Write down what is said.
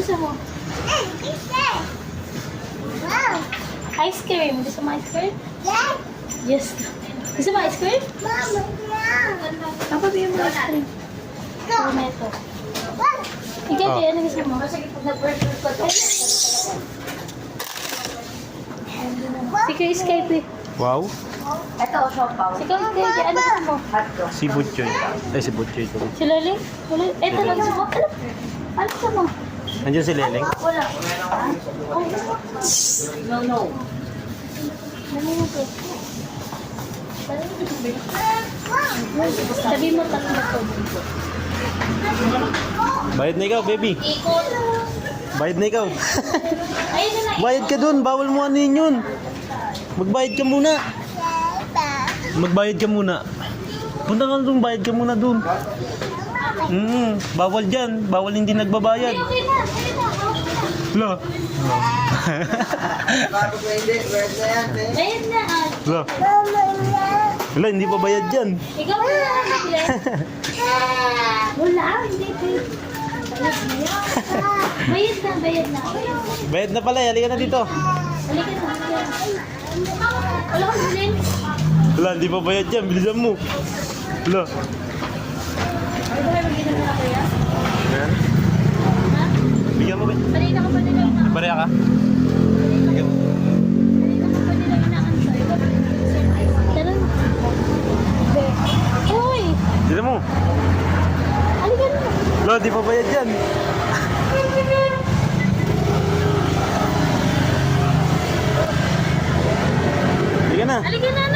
gusto mo? Ice cream. Gusto mo ice cream? Yes. Gusto mo ice cream? Papa, bigyan mo ice cream. Tomato. Ikaw, Oh. ano gusto mo? Si Kuya Skype eh. Wow. Ito, siopaw. Si Kuya Skype, ano gusto mo? Hotdog. Si Butchoy. Ay, si Butchoy ito. Si Loling? Ito lang gusto mo? Ano gusto mo? Nandiyan si Leleng. Wala. No. Ano mo to? Sabi mo tatlo to. Bayad na ikaw, baby. Ikot. Bayad na ikaw. Ayun na lang. Bayad ka dun. Bawal mo ano yun. Magbayad ka muna. Magbayad ka muna. Punta ka dun, bayad ka muna dun. Bawal dyan. Bawal hindi nagbabayad. Okay na. Ayun na. Lo. Bayad na. Lo. Wala, hindi pa bayad dyan. Ikaw na lang nagbili. Wala, hindi pwede. Bayad na. Bayad na pala. Halika na dito. Halika na. Wala kang bilhin. Wala, hindi pa bayad dyan. Bilisan mo. Lo. Ay, ba kayo mag-inom na kuya? Ayan. Ha? Bigyan mo ba? Kanina ka pa nila na. Pareha ka? Kanina ka pa nila inaantay. Tara na. Uy! Bilisan mo. Halika na. Lo, di pa bayad dyan. Halika na. Halika na.